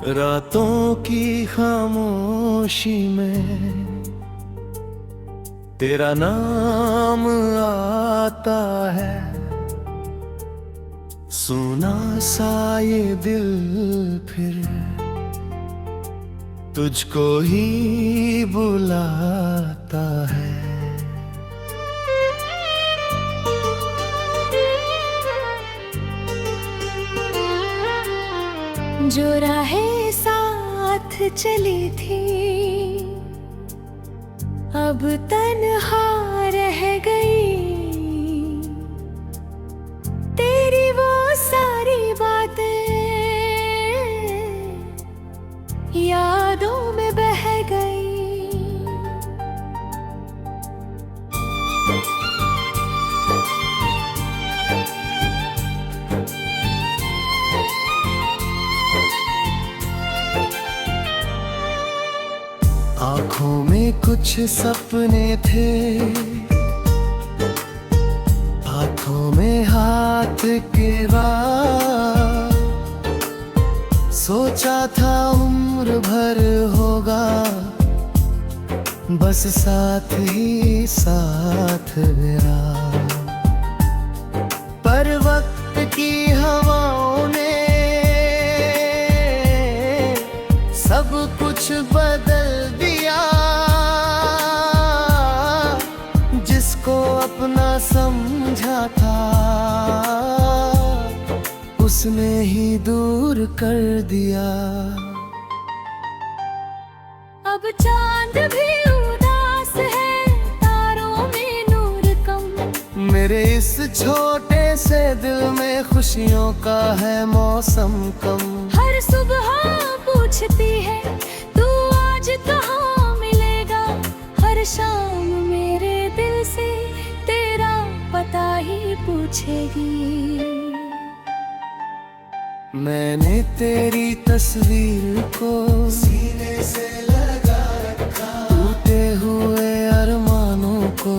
रातों की खामोशी में तेरा नाम आता है। सुना सा ये दिल फिर तुझको ही बुलाता है। जो राहें साथ चली थी अब तन्हा रह गई। तेरी वो सारी बातें यादों में बह गई। आँखों में कुछ सपने थे, हाथों में हाथ के बाद। सोचा था उम्र भर होगा, बस साथ ही साथ मेरा। पर वक्त की हवाओं ने सब कुछ बदल दिया। जिसको अपना समझा था उसने ही दूर कर दिया। अब चांद भी उदास है, तारों में नूर कम। मेरे इस छोटे से दिल में खुशियों का है मौसम कम। हर सुबह पूछती है तू आज कहाँ मिलेगा। हर शाम मेरे दिल से तेरा पता ही पूछेगी। मैंने तेरी तस्वीर को सीने से लगा रखा। टूटे हुए अरमानों को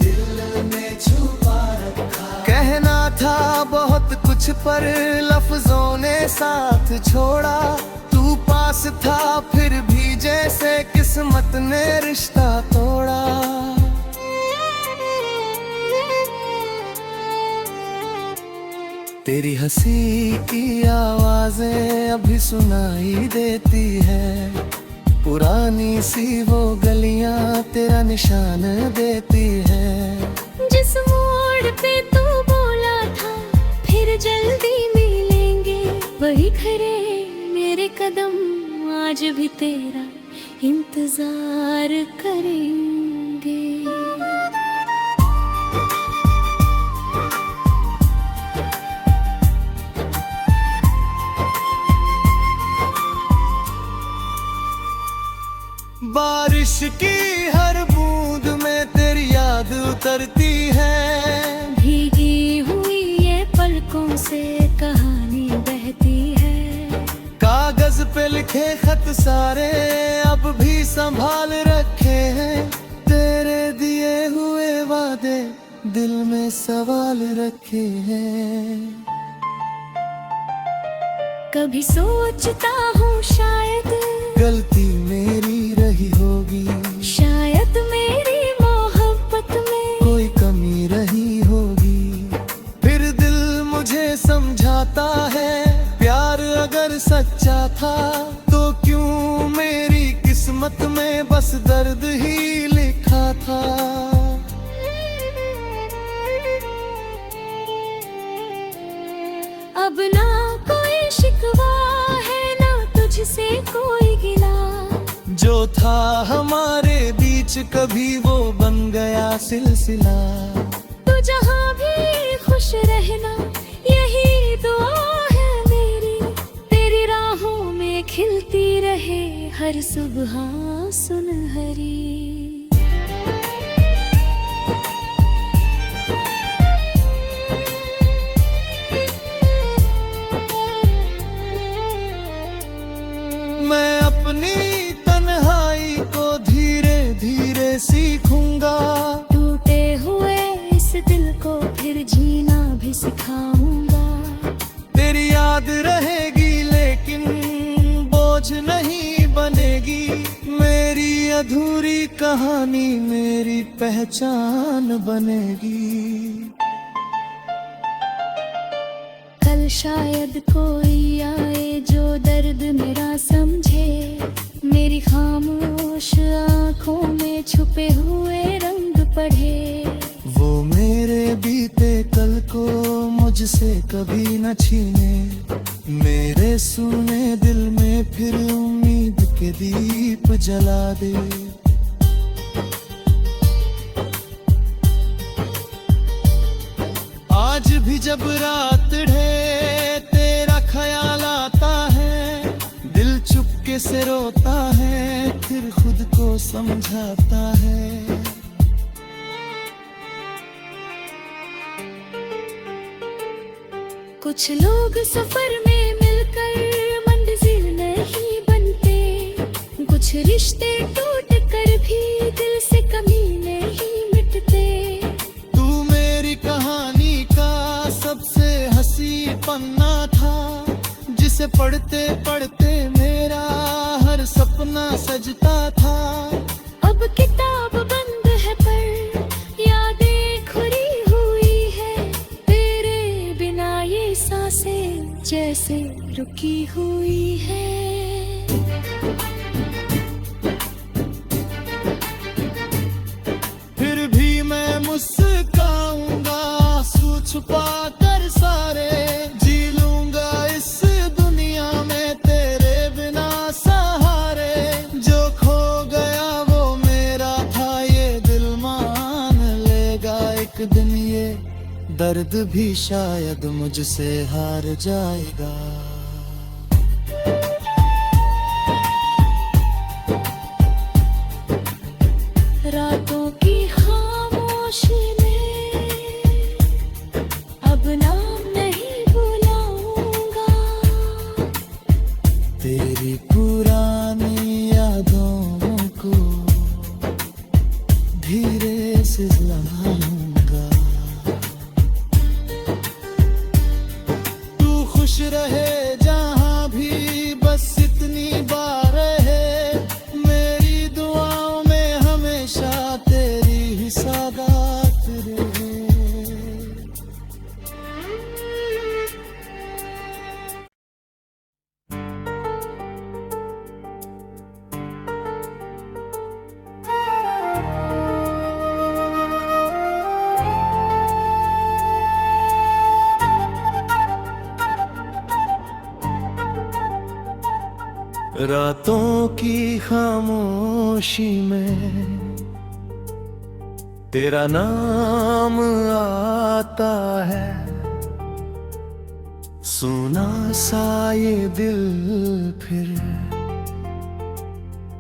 दिल में छुपा रखा। कहना था बहुत कुछ पर लफ्जों ने साथ छोड़ा। तू पास था फिर भी जैसे किस्मत ने रिश्ता तोड़ा। तेरी हंसी की आवाजें अभी सुनाई देती है। पुरानी सी वो गलियां तेरा निशान देती है। जिस मोड़ पे तू बोला था फिर जल्दी मिलेंगे, वही खड़े मेरे कदम आज भी तेरा इंतजार करेंगे। बारिश की हर बूंद में तेरी याद उतरती है। भीगी हुई ये पलकों से कहानी बहती है। कागज पे लिखे खत सारे अब भी संभाल रखे हैं। तेरे दिए हुए वादे दिल में सवाल रखे हैं। कभी सोचता हूँ शायद गलती मेरी रही होगी। शायद मेरी मोहब्बत में कोई कमी रही होगी। फिर दिल मुझे समझाता है प्यार अगर सच्चा था तो क्यों मेरी किस्मत में बस दर्द ही लिखा था। अब ना कोई शिकवा है ना तुझसे कोई गिला। जो था हमारे बीच कभी वो बन गया सिलसिला। तू जहाँ भी खुश रहना यही दुआ है मेरी। तेरी राहों में खिलती रहे हर सुबह सुनहरी। मैं अपनी तन्हाई को धीरे धीरे सीखूंगा। टूटे हुए इस दिल को फिर जीना भी सिखाऊंगा। तेरी याद रहेगी लेकिन बोझ अधूरी कहानी मेरी पहचान बनेगी। कल शायद कोई आए जो दर्द मेरा समझे, मेरी खामोश आंखों में छुपे हुए रंग पढ़े। वो मेरे बीते कल को मुझसे कभी न छीने, मेरे सूने दिल में फिर उम्मीद के दीप जला दे। आज भी जब रात ढे तेरा ख्याल आता है, दिल चुपके से रोता है, फिर खुद को समझाता है। कुछ लोग सफर में मिलकर मंजिल नहीं बनते, कुछ रिश्ते टूट कर भी दिल से कमी नहीं मिटते। तू मेरी कहानी का सबसे हंसी पन्ना था, जिसे पढ़ते पढ़ते मेरा हर सपना सजता था। अब किताब बंद है पर यादें खुली हुई है, तेरे बिना ये सांसें जैसे रुकी हुई है। फिर भी मैं मुस्काऊंगा आंसू छुपा कर सारे, जी लूंगा इस दुनिया में तेरे बिना सहारे। जो खो गया वो मेरा था ये दिल मान लेगा एक दिन, ये दर्द भी शायद मुझसे हार जाएगा। रातों की खामोशी में अब नाम नहीं बुलाऊंगा, तेरी पुरानी यादों को धीरे से जलाऊंगा। तू खुश रहे जहां भी, बस इतनी बार रहे, मेरी दुआओं में हमेशा तेरी ही सौगात रहे। रातों की खामोशी में तेरा नाम आता है, सुना सा ये दिल फिर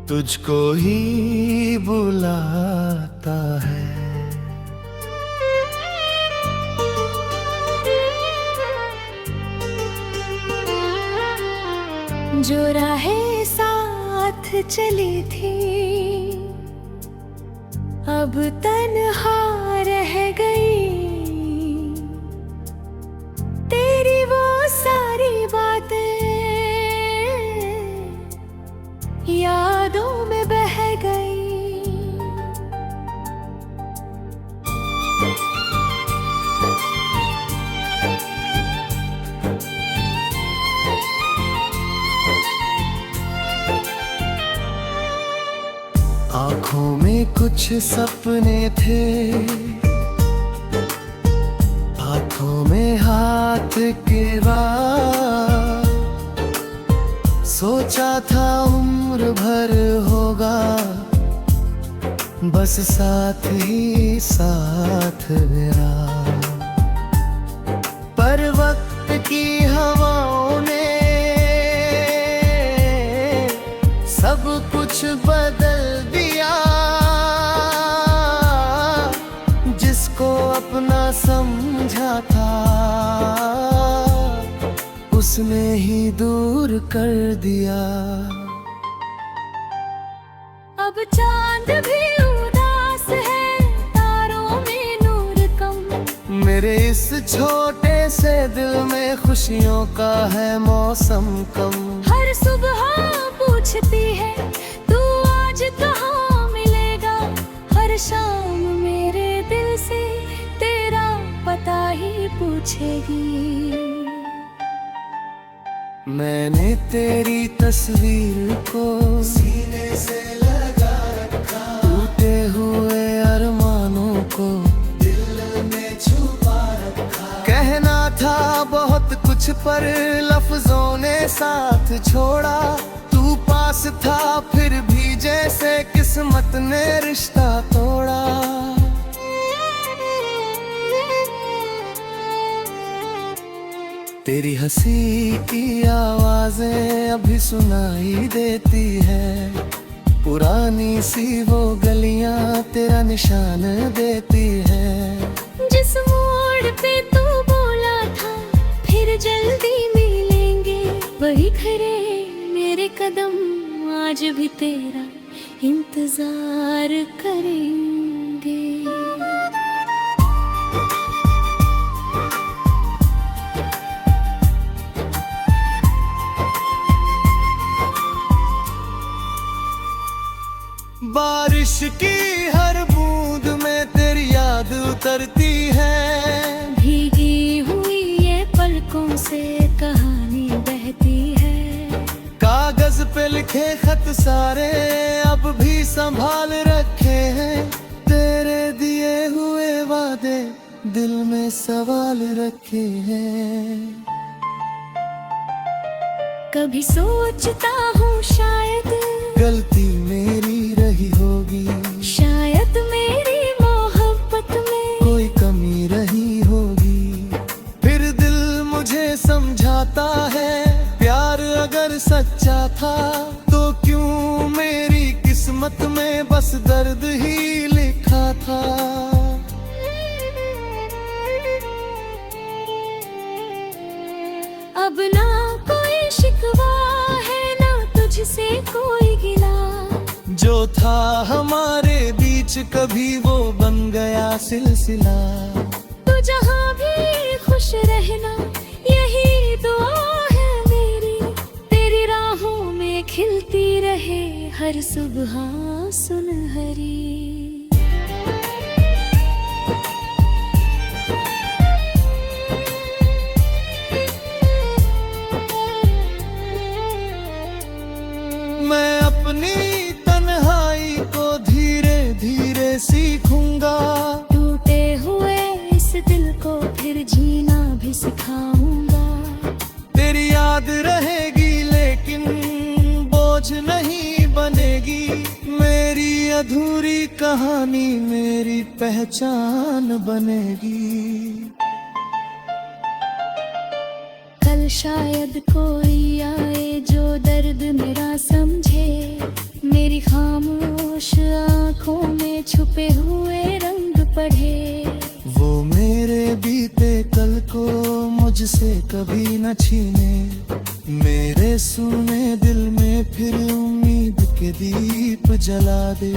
तुझको ही बुलाता है। जो राहें साथ चली थी अब तन्हा रह गई, तेरी वो सारी बातें यादों में बह गई। आँखों में कुछ सपने थे, हाथों में हाथ के बाद, सोचा था उम्र भर होगा बस साथ ही साथ मेरा, पर वक्त की हवाओं ने सब कुछ बदल दिया। जिसको अपना समझा था उसने ही दूर कर दिया। अब चांद भी उदास है, तारों में नूर कम, मेरे इस छोटे से दिल में खुशियों का है मौसम कम। हर सुबह पूछती है तू आज कहाँ शाम मेरे दिल से तेरा पता ही पूछेगी। मैंने तेरी तस्वीर को सीने से लगा रखा, टूटे हुए अरमानों को दिल में छुपा रखा। कहना था बहुत कुछ पर लफ्जों ने साथ छोड़ा, तू पास था फिर भी जैसे किस्मत ने रिश्ता तोड़ा। तेरी हंसी की आवाजें अभी सुनाई देती है, पुरानी सी वो गलियां तेरा निशान देती है। जिस मोड़ पे तू बोला था फिर जल्दी मिलेंगे, वही खड़े मेरे कदम आज भी तेरा इंतजार करेंगे। बारिश की हर बूंद में तेरी याद उतरती है, भीगी हुई ये पलकों से कहानी बहती है। कागज पे लिखे खत सारे अब भी संभाल रखे हैं, तेरे दिए हुए वादे दिल में सवाल रखे हैं। कभी सोचता हूँ शायद गलती मेरी रही होगी, शायद मेरी मोहब्बत में कोई कमी रही होगी। फिर दिल मुझे समझाता है प्यार अगर सच्चा था तो क्यों मेरी किस्मत में बस दर्द ही लिखा था। अब ना कोई शिकवा है ना तुझसे कोई गिला, जो था हमारे बीच कभी वो बन गया सिलसिला। तू जहाँ भी खुश रहना यही दुआ है मेरी, तेरी राहों में खिलती रहे हर सुबह सुनहरी। मैं अपनी तन्हाई को धीरे धीरे सीखूंगा, टूटे हुए इस दिल को फिर जीना भी सिखाऊंगा। तेरी याद रहेगी लेकिन बोझ नहीं बनेगी, मेरी अधूरी कहानी मेरी पहचान बनेगी। कल शायद कोई आए जो दर्द मेरा समझे, मेरी खामोश आँखों में छुपे हुए रंग पढ़े। वो मेरे बीते कल को मुझसे कभी न छीने, मेरे सुने दिल में फिर उम्मीद के दीप जला दे।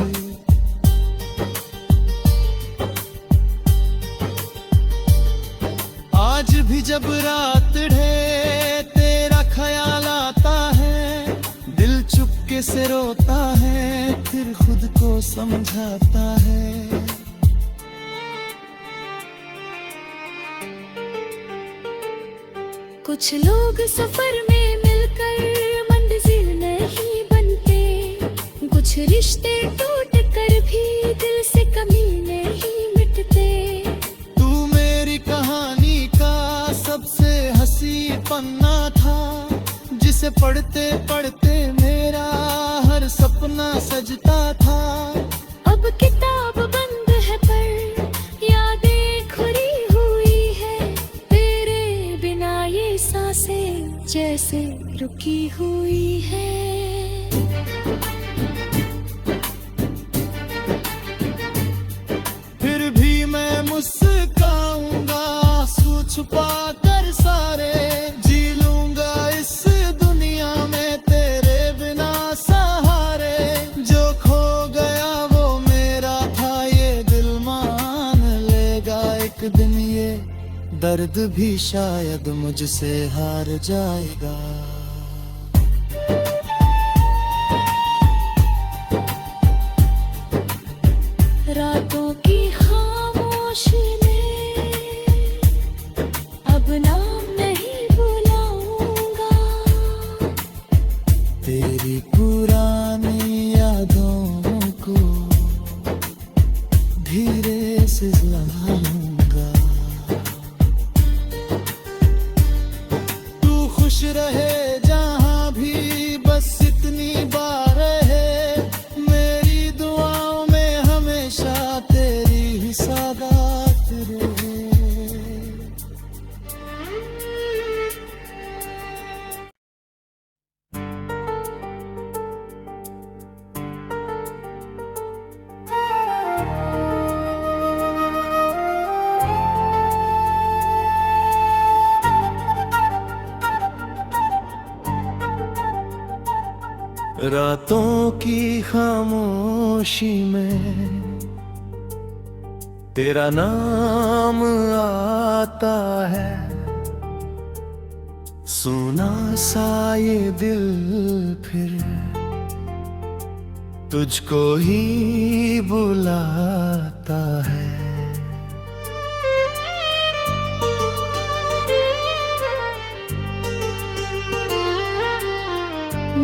आज भी जब रात ढे तेरा ख्याल आता है, दिल चुपके से रोता है फिर खुद को समझाता है। कुछ लोग सफर में मिलकर मंजिल नहीं बनते, कुछ रिश्ते टूट कर भी दिल से कमी नहीं मिटते। तू मेरी कहानी का सबसे हंसी पन्ना था, जिसे पढ़ते पढ़ते मेरा हर सपना सजता था। अब किताब बंद है पर यादें खुली हुई है, तेरे बिना ये सांसें जैसे रुकी हुई है। फिर भी मैं मुस्काऊंगा आंसू छुपा कर सारे, जी लूंगा इस दुनिया में तेरे बिना सहारे। जो खो गया वो मेरा था ये दिल मान लेगा एक दिन, ये दर्द भी शायद मुझसे हार जाएगा। रातों की खामोशी ने अब नाम नहीं बुलाऊंगा। तेरी पुरानी यादों को धीरे से जलाऊंगा। तू खुश रहे जहां भी, बस इतनी बार है मेरी दुआओं में हमेशा तेरी ही सौगात रहे। रातों की खामोशी में तेरा नाम आता है। सुना सा ये दिल फिर तुझको ही बुलाता है।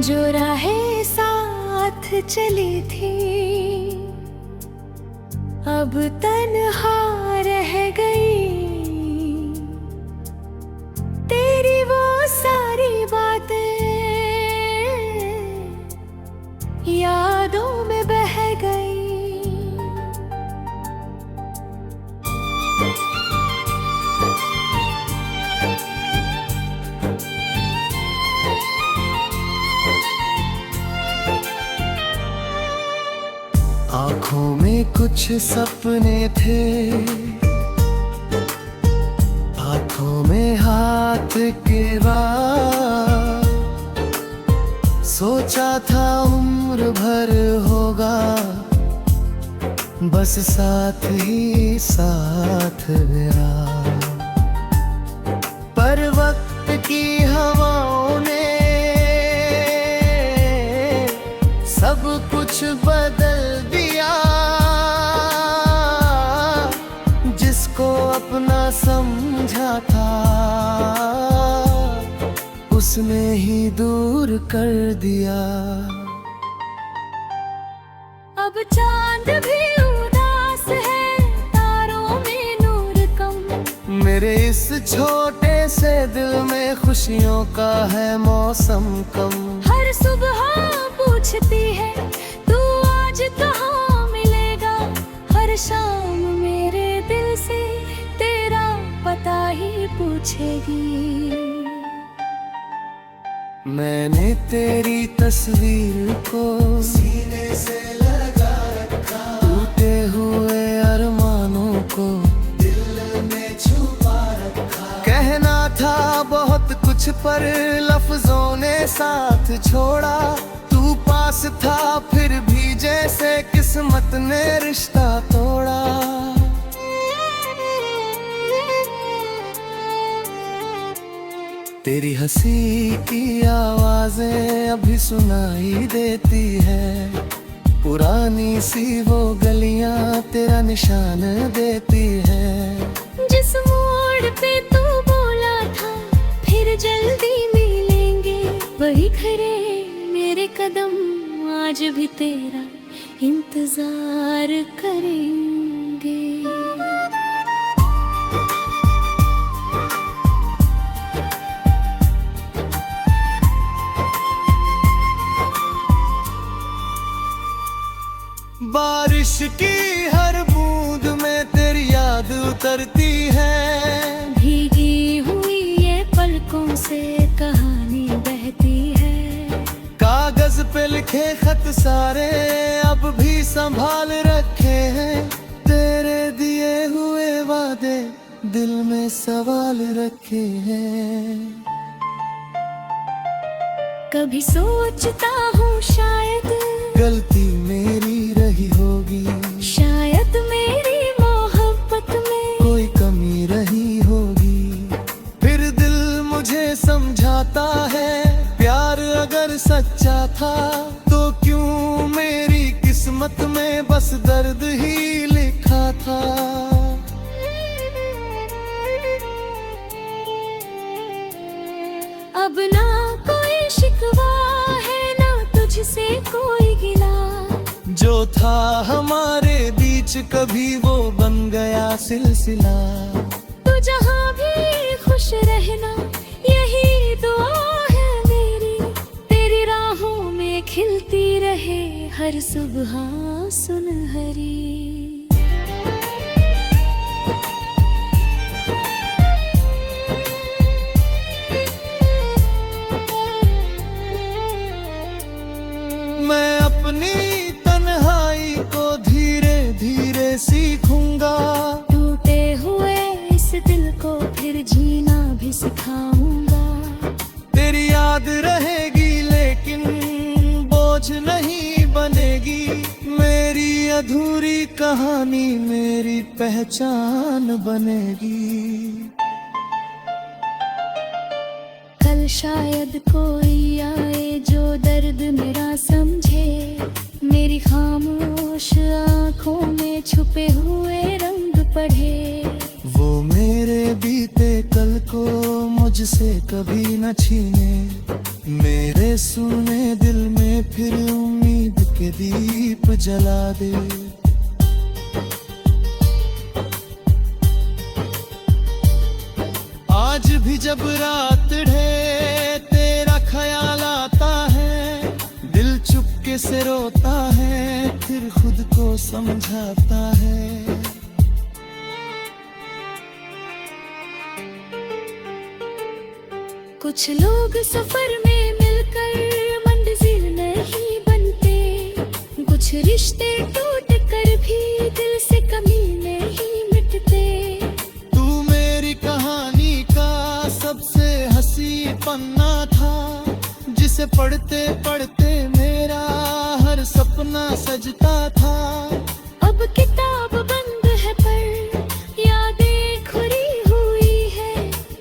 जो राहें साथ चली थी अब तन्हा रह गई। तेरी वो सारी बातें यादों में बह गई। आँखों में कुछ सपने थे, हाथों में हाथ के बाद। सोचा था उम्र भर होगा, बस साथ ही साथ मेरा। पर वक्त की हवाओं ने सब कुछ बदल दिया। जिसको अपना समझा था उसने ही दूर कर दिया। अब चांद भी उदास है, तारों में नूर कम। मेरे इस छोटे से दिल में खुशियों का है मौसम कम। हर सुबह पूछती है तू आज कहाँ मिलेगा। हर शाम मेरे दिल से तेरा पता ही पूछेगी। मैंने तेरी तस्वीर को सीने से लगा रखा। टूटे हुए अरमानों को दिल में छुपा रखा। कहना था बहुत कुछ पर लफ्जों ने साथ छोड़ा। तू पास था फिर भी जैसे किस्मत ने रिश्ता तोड़ा। तेरी हंसी की आवाजें अभी सुनाई देती है। पुरानी सी वो गलियां तेरा निशान देती है। जिस मोड़ पे तू बोला था फिर जल्दी मिलेंगे, वही खड़े मेरे कदम आज भी तेरा इंतजार करेंगे। बारिश की हर बूंद में तेरी याद उतरती है। भीगी हुई ये पलकों से कहानी बहती है। कागज पे लिखे खत सारे अब भी संभाल रखे हैं। तेरे दिए हुए वादे दिल में सवाल रखे हैं। कभी सोचता हूँ शायद गलती मेरी रही होगी। शायद मेरी मोहब्बत में कोई कमी रही होगी। फिर दिल मुझे समझाता है प्यार अगर सच्चा था तो क्यों मेरी किस्मत में में बस दर्द ही लिखा था। अब ना कोई शिकवा है, ना तुझसे कोई गिला। जो था हमारे बीच कभी वो बन गया सिलसिला। तू जहाँ भी खुश रहना, यही दुआ है मेरी। तेरी राहों में खिलती रहे हर सुबह सुनहरी। मैं अपनी तन्हाई को धीरे धीरे सीखूंगा। टूटे हुए इस दिल को फिर जीना भी सिखाऊंगा। तेरी याद रहेगी लेकिन बोझ नहीं बनेगी। मेरी अधूरी कहानी मेरी पहचान बनेगी। कल शायद कोई आए जो दर्द मेरा समझे। मेरी खामोश आँखों में छुपे हुए रंग पढ़े। वो मेरे बीते कल को मुझसे कभी न छीने। मेरे सुने दिल में फिर उम्मीद के दीप जला दे। आज भी जब रात ढे तेरा ख्याल आता है। दिल चुपके से रोता है फिर खुद को समझाता है। कुछ लोग सफर में मिलकर मंजिल नहीं बनते। कुछ रिश्ते टूट कर भी दिल से कभी नहीं मिटते। तू मेरी कहानी का सबसे हंसी पन्ना था। जिसे पढ़ते पढ़ते मेरा हर सपना सजता था। अब किताब बंद है पर यादें खुरी हुई है।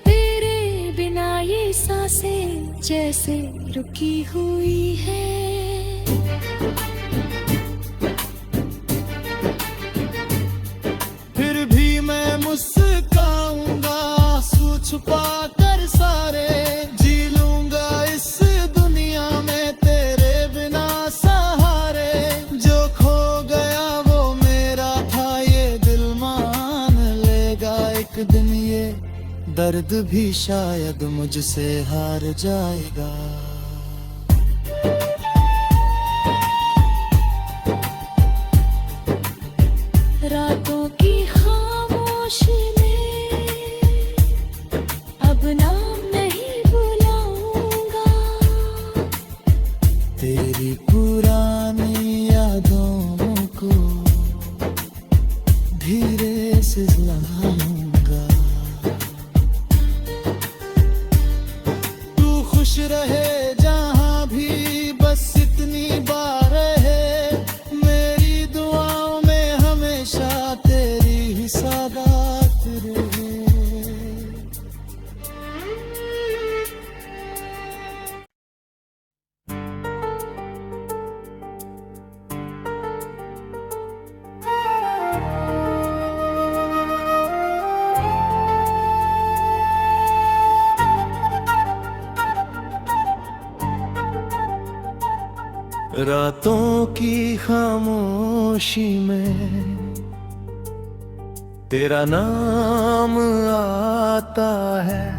तेरे बिना ये सांसें जैसे रुकी हुई है। फिर भी मैं मुस्काऊंगा आंसू छुपा कर सारे। जी लूंगा इस दुनिया में तेरे बिना सहारे। जो खो गया वो मेरा था ये दिल मान लेगा एक दिन। ये दर्द भी शायद मुझसे हार जाएगा। रातों की खामोशी में अब नाम नहीं बुलाऊंगा। तेरी पुरानी यादों को धीरे से जलाऊंगा। तू खुश रहे जहाँ भी बस इतनी बार है। मेरी दुआओं में हमेशा तेरी ही सादात रहे। रातों की खामोशी में तेरा नाम आता है।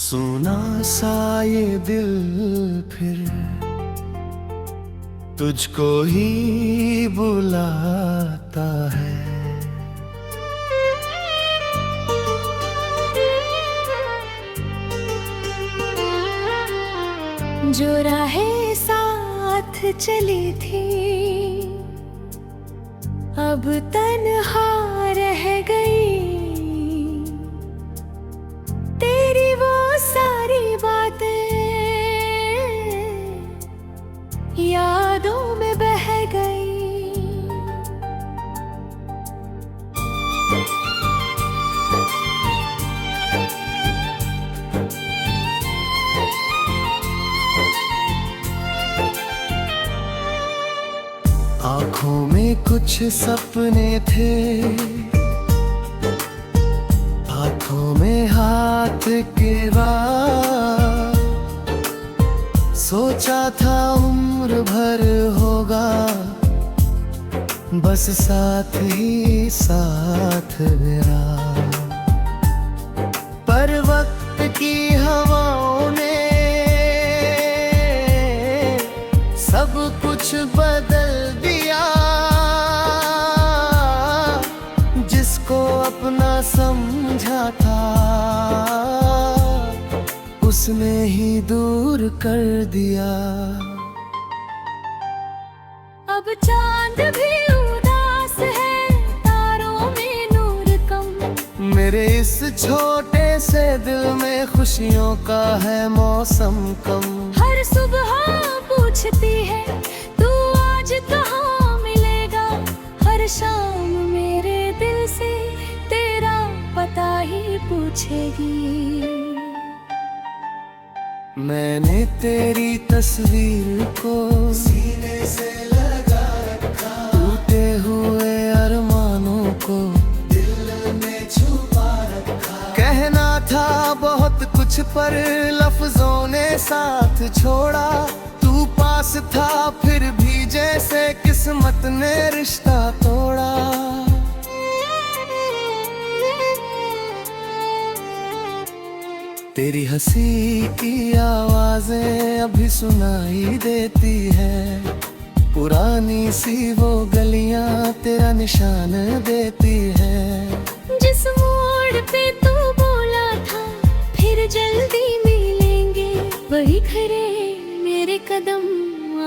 सुना सा ये दिल फिर तुझको ही बुलाता है। जो राहें साथ चली थी अब तन्हा रह गई। तेरी वो सारी बातें यादों में बह गई। आँखों में कुछ सपने थे, हाथों में हाथ के बाद सोचा था उम्र भर होगा, बस साथ ही साथ मेरा। पर वक्त की हवाओं ने सब कुछ बदल दिया, जिसको अपना समझा था उसने ही दूर कर दिया। अब चांद भी उदास है, तारों में नूर कम। मेरे इस छोटे से दिल में खुशियों का है मौसम कम। हर सुबह पूछती है तू आज कहाँ मिलेगा, हर शाम मेरे दिल से तेरा पता ही पूछेगी। मैंने तेरी तस्वीर को सीने से लगा रखा, टूटे हुए अरमानों को दिल में छुपा रखा। कहना था बहुत कुछ पर लफ्जों ने साथ छोड़ा, तू पास था फिर भी जैसे किस्मत ने रिश्ता तोड़ा। तेरी हंसी की आवाजें अभी सुनाई देती है, पुरानी सी वो गलियां तेरा निशान देती है। जिस मोड़ पे तू बोला था फिर जल्दी मिलेंगे, वही खड़े मेरे कदम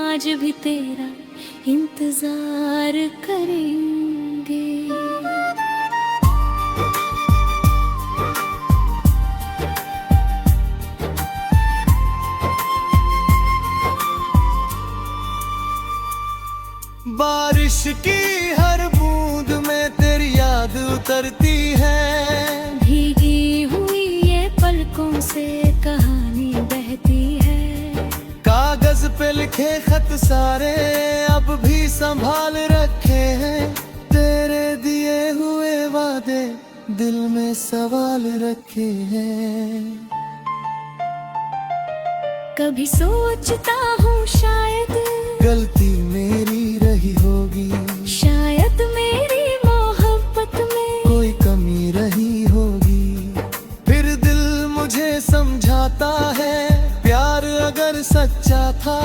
आज भी तेरा इंतजार करेंगे। बारिश की हर बूंद में तेरी याद उतरती है, भीगी हुई ये पलकों से कहानी बहती है। कागज पे लिखे खत सारे अब भी संभाल रखे हैं, तेरे दिए हुए वादे दिल में सवाल रखे हैं। कभी सोचता हूँ शायद गलती मेरी रही होगी, शायद मेरी मोहब्बत में कोई कमी रही होगी। फिर दिल मुझे समझाता है प्यार अगर सच्चा था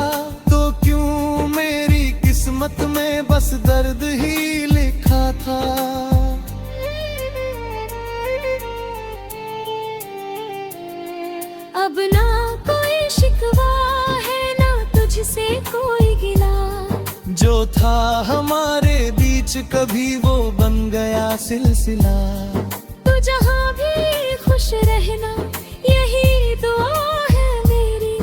तो क्यों मेरी किस्मत में बस दर्द ही लिखा था। अब ना कोई शिकवा है ना तुझसे कोई गिला, जो था हमारे बीच कभी वो बन गया सिलसिला। तू जहाँ भी खुश रहना यही दुआ है मेरी,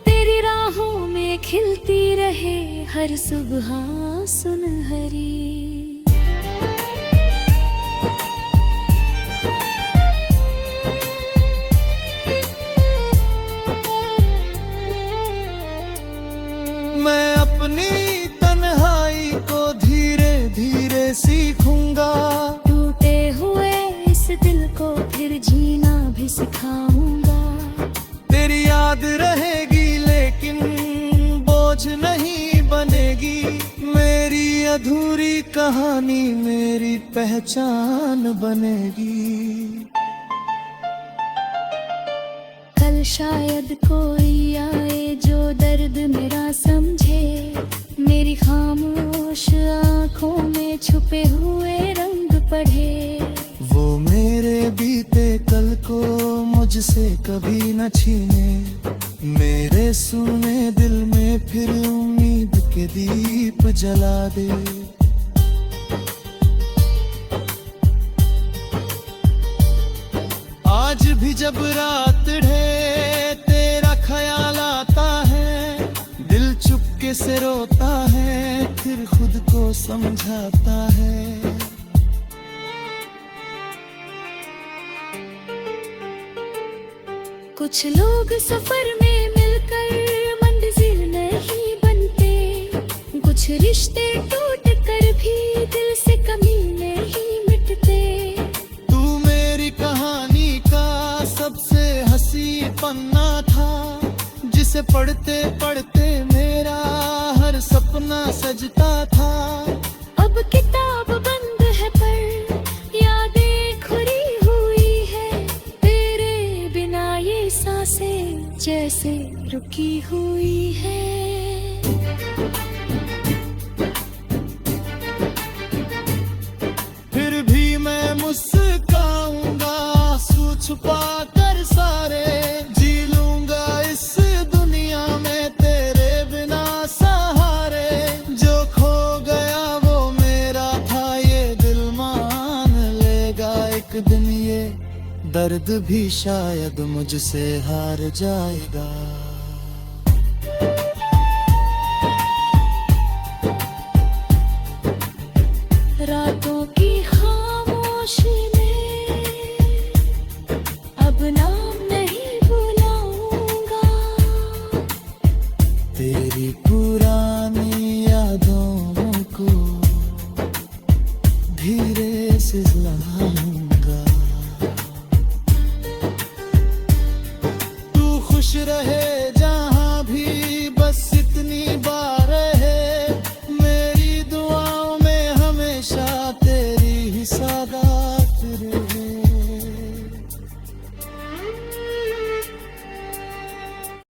तेरी राहों में खिलती रहे हर सुबह सुनहरी। मैं अपनी तन्हाई को धीरे धीरे सीखूंगा, टूटे हुए इस दिल को फिर जीना भी सिखाऊंगा। तेरी याद रहेगी लेकिन बोझ नहीं बनेगी, मेरी अधूरी कहानी मेरी पहचान बनेगी। कल शायद कोई आए जो दर्द मेरा समझे, मेरी खामोश आँखों में छुपे हुए रंग पढ़े। वो मेरे बीते कल को मुझसे कभी न छीने, मेरे सुने दिल में फिर उम्मीद के दीप जला दे। आज भी जब रात ढे तेरा ख्याल आता है, दिल चुपके से रोता है फिर खुद को समझाता है। कुछ लोग सफर में मिलकर मंजिल नहीं बनते, कुछ रिश्ते टूट कर भी दिल से कमी नहीं मिटते। तू मेरी कहानी का सबसे हंसी पन्ना था, जिसे पढ़ते पढ़ते मेरा हर सपना सजता था। अब किताब बंद है पर यादें खुली हुई है, तेरे बिना ये सांसें जैसे रुकी हुई है। फिर भी मैं मुस्काऊंगा आंसू छुपा कर सारे, जी लूंगा इस दुनिया में तेरे बिना सहारे। जो खो गया वो मेरा था ये दिल मान लेगा एक दिन, ये दर्द भी शायद मुझसे हार जाएगा। रातों की खामोशी में अब नाम नहीं बुलाऊंगा, तेरी पुरानी यादों को धीरे से जलाऊंगा। तू खुश रहे जहां भी, बस इतनी बात